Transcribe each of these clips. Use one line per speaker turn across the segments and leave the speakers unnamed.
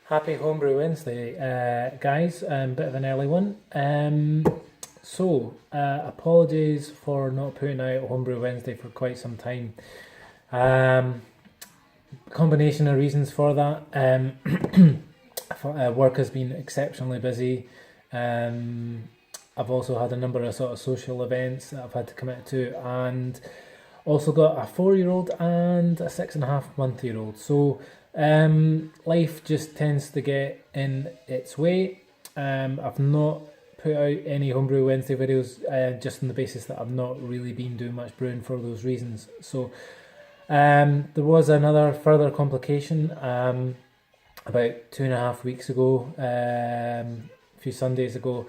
Happy Homebrew Wednesday, guys. Bit of an early one. Apologies for not putting out Homebrew Wednesday for quite some time. Combination of reasons for that. Work has been exceptionally busy. I've also had a number of sort of social events that I've had to commit to, and also got a 4-year-old and a 6.5-month-old. So life just tends to get in its way. I've not put out any Homebrew Wednesday videos just on the basis that I've not really been doing much brewing for those reasons. So there was another further complication about 2.5 weeks ago, a few Sundays ago.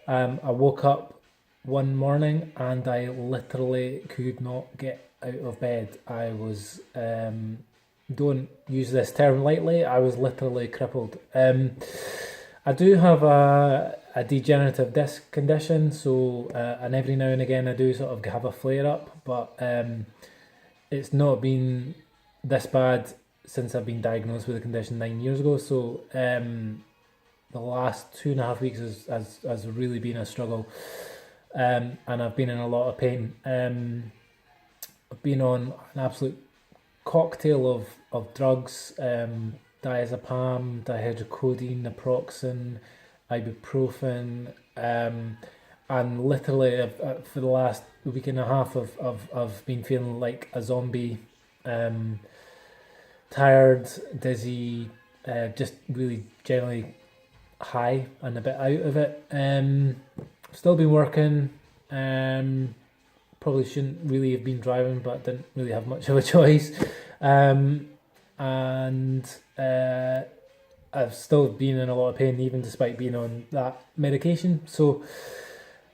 I woke up one morning and I literally could not get out of bed. I was, don't use this term lightly, I was literally crippled. I do have a degenerative disc condition, so and every now and again I do sort of have a flare up, but it's not been this bad since I've been diagnosed with the condition 9 years ago. So the last 2.5 weeks has really been a struggle, and I've been in a lot of pain. I've been on an absolute cocktail of drugs, diazepam, dihydrocodone, naproxen, ibuprofen, and literally for the last week and a half I've been feeling like a zombie, tired, dizzy, just really generally high and a bit out of it. Still been working. Probably shouldn't really have been driving, but didn't really have much of a choice. And I've still been in a lot of pain, even despite being on that medication. So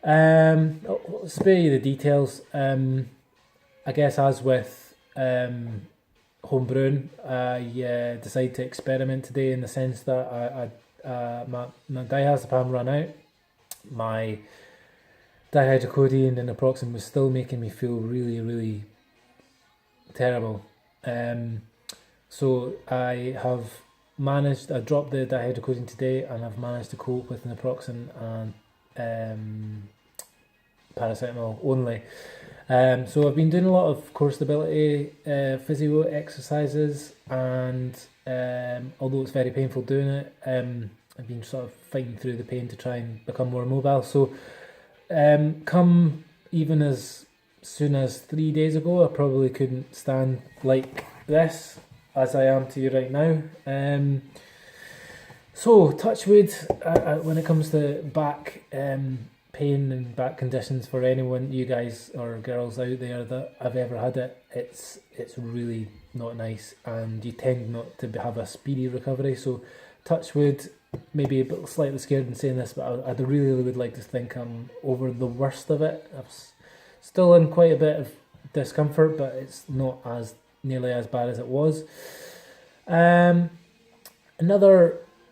I'll spare you the details. I guess as with home brewing, I decided to experiment today in the sense that my diazepam ran out. My dihydrocodone and naproxen was still making me feel really, really terrible. So I dropped the dihydrocodone today, and I've managed to cope with naproxen and paracetamol only. So I've been doing a lot of core stability physio exercises, and although it's very painful doing it, I've been sort of fighting through the pain to try and become more mobile. So come even as soon as 3 days ago, I probably couldn't stand like this as I am to you right now. So touch wood, when it comes to back pain and back conditions, for anyone, you guys or girls out there that have ever had it, it's really not nice, and you tend not to have a speedy recovery. So touch wood. Maybe a bit slightly scared in saying this, but I really would like to think I'm over the worst of it. I'm still in quite a bit of discomfort, but it's not as nearly as bad as it was. Another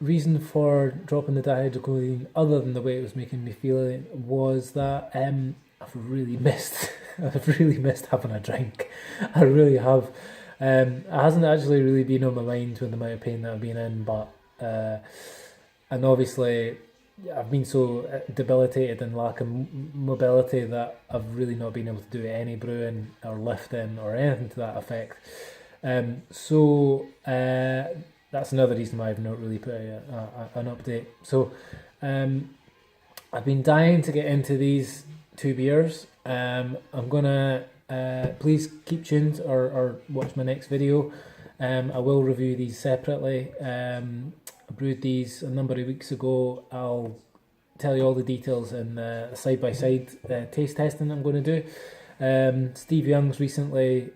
reason for dropping the dihydrocodone, other than the way it was making me feel, was that I've really missed having a drink. I really have. It hasn't actually really been on my mind with the amount of pain that I've been in, but and obviously I've been so debilitated and lack of mobility that I've really not been able to do any brewing or lifting or anything to that effect. That's another reason why I've not really put out an update. So I've been dying to get into these 2 beers. I'm gonna please keep tuned or watch my next video. I will review these separately. I brewed these a number of weeks ago. I'll tell you all the details in the side-by-side taste testing I'm going to do. Steve Young's recently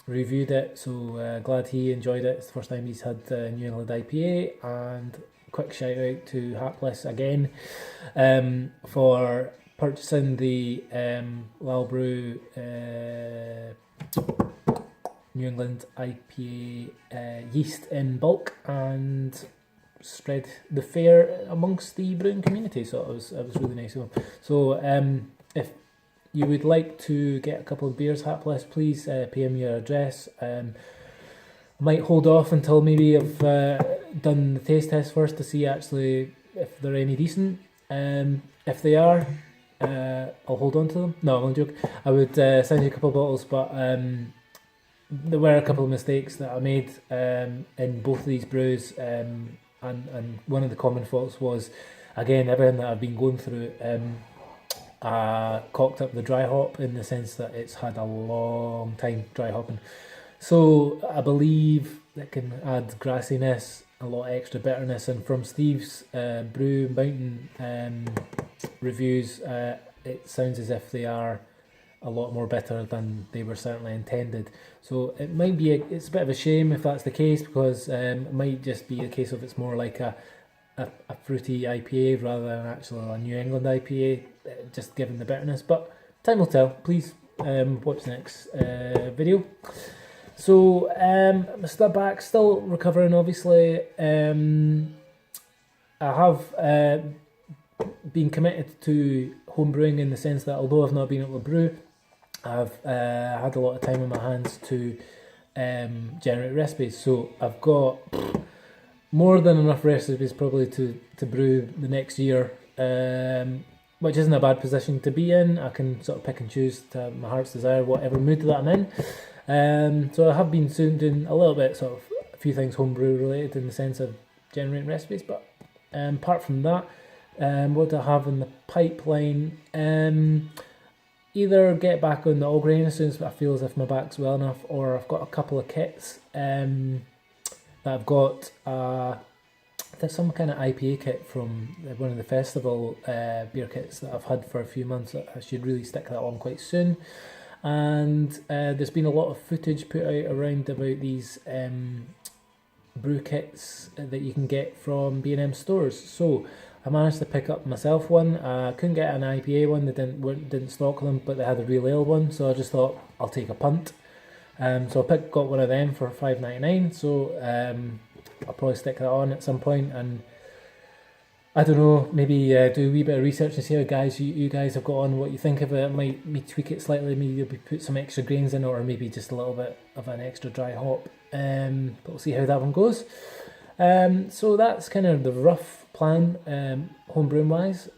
reviewed it, so glad he enjoyed it. It's the first time he's had New England IPA. And quick shout out to Hapless again for purchasing the Brew New England IPA yeast in bulk and spread the fare amongst the brewing community. So it was really nice of him. So if you would like to get a couple of beers, Hapless, please PM your address. I might hold off until maybe I've done the taste test first to see actually if they're any decent. If they are, I'll hold on to them. No, I'm only joking. I would send you a couple of bottles, but there were a couple of mistakes that I made in both of these brews, and one of the common faults was, again, everything that I've been going through. I cocked up the dry hop in the sense that it's had a long time dry hopping. So I believe that can add grassiness, a lot of extra bitterness, and from Steve's BrewMountain reviews, it sounds as if they are a lot more bitter than they were certainly intended. So it might be it's a bit of a shame if that's the case, because it might just be a case of it's more like a fruity IPA rather than actually a New England IPA, just given the bitterness. But time will tell. Please watch the next video. So I'm back, still recovering obviously. I have been committed to home brewing in the sense that although I've not been able to brew, I've had a lot of time on my hands to generate recipes. So I've got more than enough recipes probably to brew the next year, which isn't a bad position to be in. I can sort of pick and choose to my heart's desire, whatever mood that I'm in. So I have been soon doing a little bit, sort of a few things homebrew related in the sense of generating recipes, but apart from that, what do I have in the pipeline? Either get back on the all grain as soon as I feel as if my back's well enough, or I've got a couple of kits that I've got. There's some kind of IPA kit from one of the festival beer kits that I've had for a few months. I should really stick that on quite soon. And there's been a lot of footage put out around about these brew kits that you can get from B&M stores. So I managed to pick up myself one. I couldn't get an IPA one, they didn't stock them, but they had a real ale one, so I just thought I'll take a punt. So I got one of them for $5.99. So I'll probably stick that on at some point, and I don't know, maybe do a wee bit of research and see how you guys have got on, what you think of it. Might me tweak it slightly, maybe put some extra grains in it, or maybe just a little bit of an extra dry hop. But we'll see how that one goes. So that's kind of the rough plan, homebrewing wise.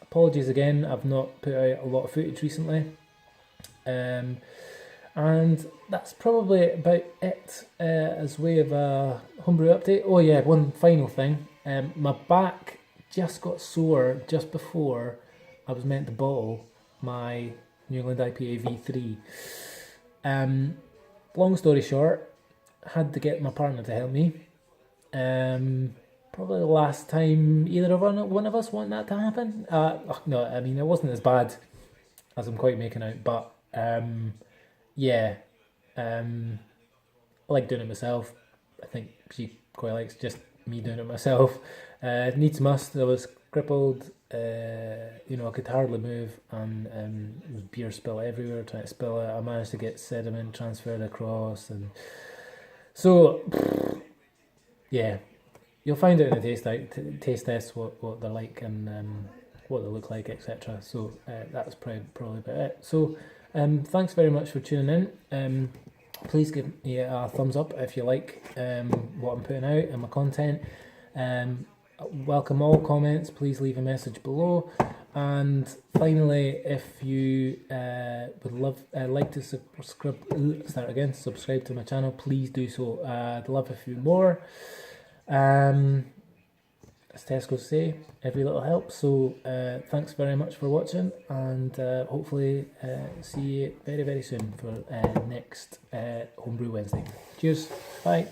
Apologies again, I've not put out a lot of footage recently. And that's probably about it as way of a homebrew update. Oh yeah, one final thing. My back just got sore just before I was meant to bottle my New England IPA V3. Long story short, had to get my partner to help me. Probably the last time either of one of us want that to happen. No, I mean, it wasn't as bad as I'm quite making out, but yeah, I like doing it myself. I think she quite likes just me doing it myself. Needs must. I was crippled. I could hardly move, and there was beer spill everywhere. Trying to spill it, I managed to get sediment transferred across, and so yeah, you'll find out in the taste test what they're like and what they look like, etc. So that's probably about it. So thanks very much for tuning in. Please give me a thumbs up if you like what I'm putting out and my content. Welcome all comments. Please leave a message below. And finally, if you would like to subscribe to my channel, please do so. I'd love a few more. As Tesco say, every little helps. So thanks very much for watching, and hopefully see you very, very soon for next Homebrew Wednesday. Cheers. Bye.